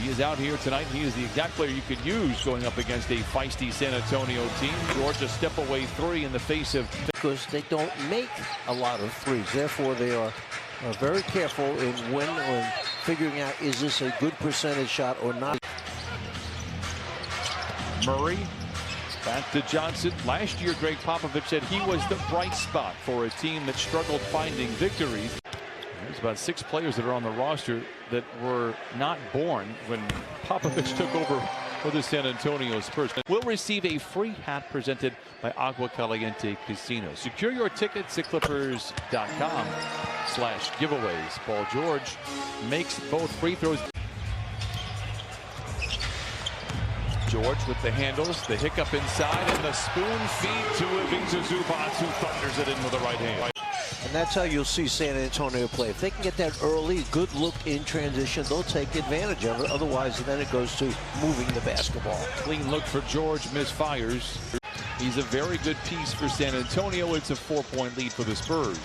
He is out here tonight. He is the exact player you could use going up against a feisty San Antonio team. George a step away three in the face of... Because they don't make a lot of threes. Therefore, they are very careful in when figuring out, is this a good percentage shot or not. Murray Back to Johnson. Last year, Greg Popovich said he was the bright spot for a team that struggled finding victories. There's about 6 players that are on the roster that were not born when Popovich took over for the San Antonio Spurs. Will receive a free hat presented by Agua Caliente Casino. Secure your tickets at clippers.com/giveaways. Paul George makes both free throws. George with the handles, the hiccup inside, and the spoon feed to Ivica Zubac, who thunders it in with the right hand. And that's how you'll see San Antonio play. If they can get that early, good look in transition, they'll take advantage of it. Otherwise, then it goes to moving the basketball. Clean look for George, misfires. He's a very good piece for San Antonio. It's a 4-point lead for the Spurs.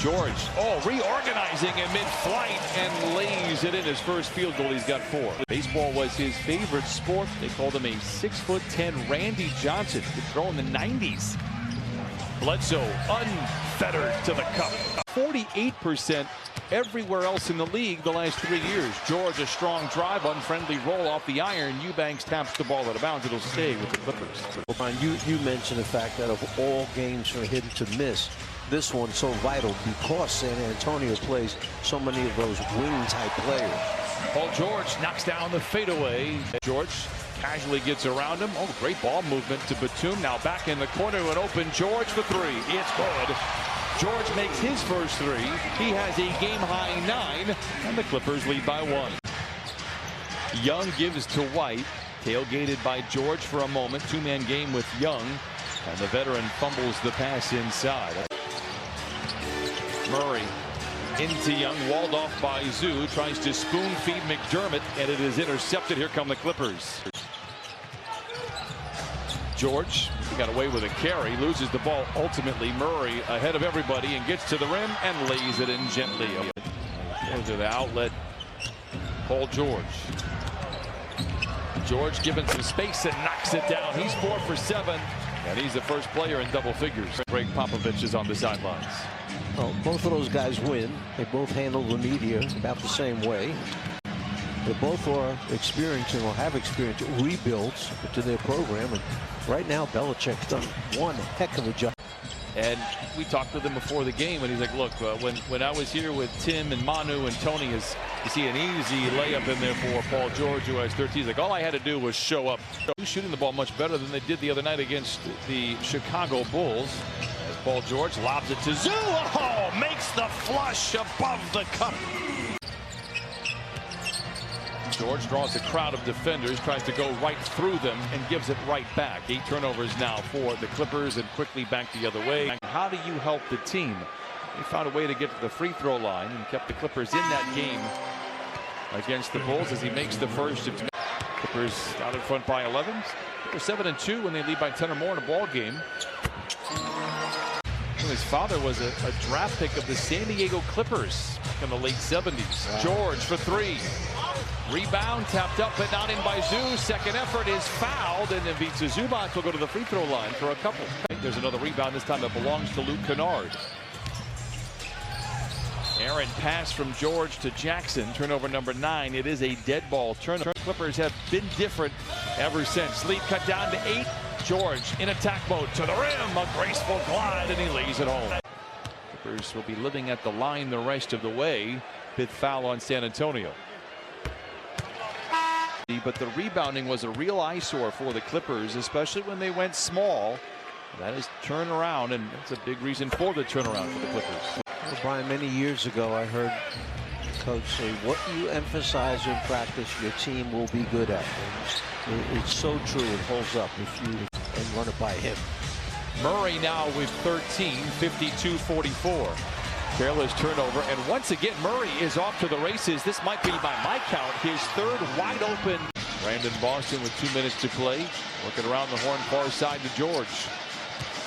George, reorganizing in mid-flight and lays it in. His first field goal. He's got 4. Baseball was his favorite sport. They called him a 6'10" Randy Johnson. Could throw in the 90s. Bledsoe unfettered to the cup. 48% everywhere else in the league the last 3 years. George, a strong drive, unfriendly roll off the iron. Eubanks taps the ball out of bounds. It'll stay with the Clippers. You mentioned the fact that of all games from hit to miss, this one's so vital because San Antonio plays so many of those wing-type players. Paul George knocks down the fadeaway. George casually gets around him. Great ball movement to Batum. Now back in the corner to an open George for 3. It's good. George makes his first 3. He has a game-high 9, and the Clippers lead by 1. Young gives to White. Tailgated by George for a moment. 2-man game with Young, and the veteran fumbles the pass inside. Murray into Young, walled off by Zoo, tries to spoon feed McDermott, and it is intercepted. Here come the Clippers. George got away with a carry, loses the ball. Ultimately, Murray ahead of everybody and gets to the rim and lays it in gently. Into the outlet. Paul George. George given some space and knocks it down. He's 4 for 7, and he's the first player in double figures. Greg Popovich is on the sidelines. Well, both of those guys win. They both handle the media about the same way. They both are experiencing or have experienced rebuilds to their program. And right now, Belichick's done one heck of a job. And we talked with him before the game, and he's like, look, when I was here with Tim and Manu and Tony, you see an easy layup in there for Paul George, who has 13. He's like, all I had to do was show up. He's shooting the ball much better than they did the other night against the Chicago Bulls. As Paul George lobs it to Zoo. Makes the flush above the cup. George draws a crowd of defenders, tries to go right through them, and gives it right back. 8 turnovers now for the Clippers, and quickly back the other way. How do you help the team? They found a way to get to the free throw line and kept the Clippers in that game against the Bulls as he makes the first. Clippers out in front by 11. They're 7-2 when they lead by 10 or more in a ball game. His father was a draft pick of the San Diego Clippers back in the late 70s. Wow. George for 3. Rebound tapped up but not in by Zoo. Second effort is fouled, and Ivica Zubac will go to the free throw line for a couple. There's another rebound. This time it belongs to Luke Kennard. Aaron pass from George to Jackson. Turnover number 9. It is a dead ball turnover. Clippers have been different ever since. Lead cut down to 8. George in attack mode to the rim. A graceful glide, and he lays it home. Clippers will be living at the line the rest of the way. 5th foul on San Antonio. But the rebounding was a real eyesore for the Clippers, especially when they went small. That is turnaround, and that's a big reason for the turnaround for the Clippers. Well, Brian, many years ago, I heard coach say, what you emphasize in practice, your team will be good at. It's so true. It holds up if you and run it by him. Murray now with 13, 52-44. Careless turnover, and once again Murray is off to the races. This might be, by my count, his 3rd wide open. Brandon Boston with 2 minutes to play, working around the horn far side to George.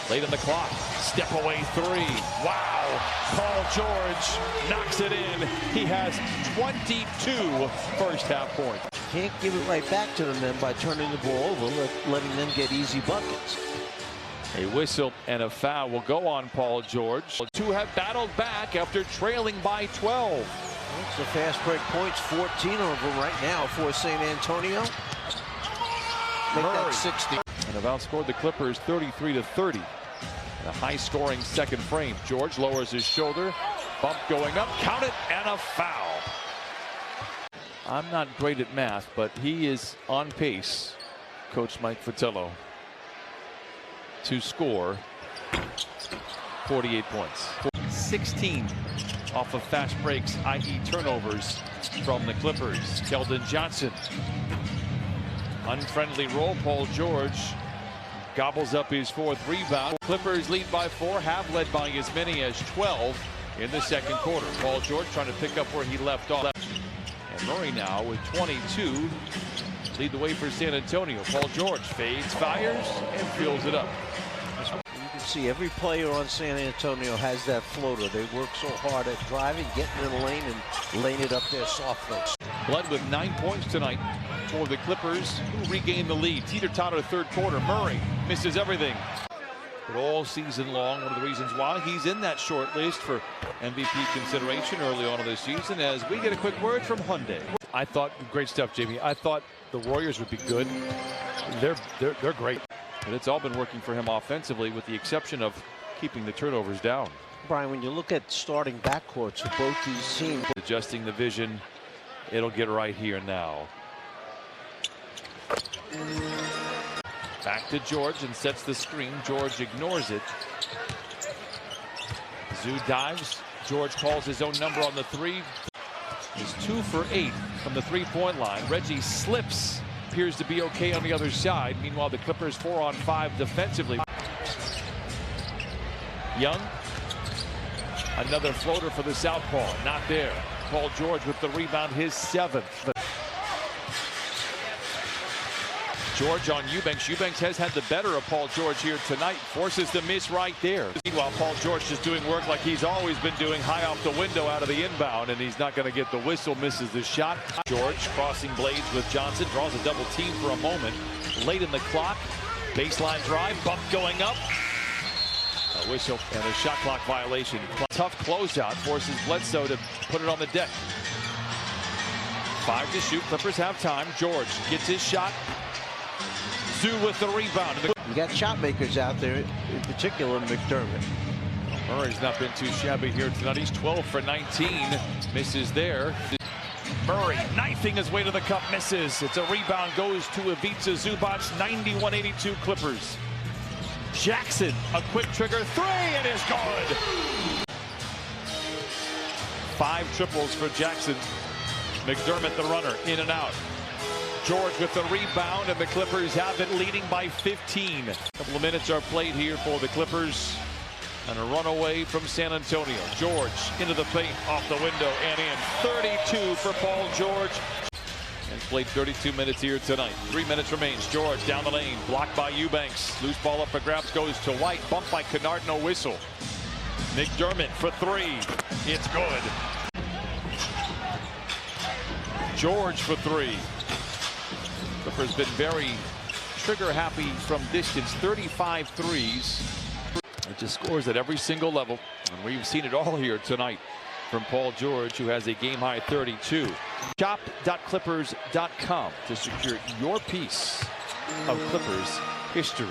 Late in the clock. Step away three. Wow. Paul George knocks it in. He has 22 first half points. Can't give it right back to them then by turning the ball over, letting them get easy buckets. A whistle and a foul will go on Paul George. Two have battled back after trailing by 12. It's the fast break points, 14 of them right now for San Antonio. Make that 60. And have outscored the Clippers 33-30. In a high-scoring second frame. George lowers his shoulder. Bump going up. Count it, and a foul. I'm not great at math, but he is on pace, Coach Mike Fratello, to score 48 points. 16 off of fast breaks, i.e. turnovers from the Clippers. Keldon Johnson. Unfriendly roll. Paul George gobbles up his fourth rebound. Clippers lead by 4, have led by as many as 12 in the second quarter. Paul George trying to pick up where he left off. And Murray now with 22 lead the way for San Antonio. Paul George fades, fires, and fills it up. You can see every player on San Antonio has that floater. They work so hard at driving, getting in the lane, and laying it up there softly. Blood with 9 points tonight for the Clippers, who regain the lead. Teeter-totter third quarter. Murray misses everything. But all season long, one of the reasons why he's in that short list for MVP consideration early on in the season, as we get a quick word from Hyundai. I thought, great stuff, Jamie. I thought the Warriors would be good. They're great. But it's all been working for him offensively, with the exception of keeping the turnovers down. Brian, when you look at starting backcourts of both these teams, adjusting the vision, it'll get right here now. Back to George and sets the screen. George ignores it. Zoo dives. George calls his own number on the three. He's 2 for 8 from the three-point line. Reggie slips. Appears to be okay on the other side. Meanwhile, the Clippers 4 on 5 defensively. Young. Another floater for the southpaw. Not there. Paul George with the rebound, his 7th. George on Eubanks. Eubanks has had the better of Paul George here tonight. Forces the miss right there. Meanwhile, Paul George is doing work like he's always been doing, high off the window out of the inbound, and he's not going to get the whistle. Misses the shot. George crossing blades with Johnson. Draws a double team for a moment. Late in the clock. Baseline drive. Bump going up. A whistle and a shot clock violation. Tough closeout. Forces Bledsoe to put it on the deck. 5 to shoot. Clippers have time. George gets his shot. Zoo with the rebound. You got shot makers out there, in particular McDermott. Murray's not been too shabby here tonight. He's 12 for 19. Misses there. Murray knifing his way to the cup. Misses. It's a rebound. Goes to Ivica Zubac. 91-82 Clippers. Jackson, a quick trigger 3, and is good. 5 triples for Jackson. McDermott, the runner, in and out. George with the rebound, and the Clippers have it, leading by 15. A couple of minutes are played here for the Clippers, and a runaway from San Antonio. George into the paint, off the window, and in. 32 for Paul George. And played 32 minutes here tonight. 3 minutes remains. George down the lane, blocked by Eubanks. Loose ball up for grabs, goes to White. Bumped by Kennard, no whistle. McDermott for 3. It's good. George for 3. Clippers been very trigger happy from distance. 35 threes. It just scores at every single level, and we've seen it all here tonight from Paul George, who has a game-high 32. Shop.clippers.com to secure your piece of Clippers history.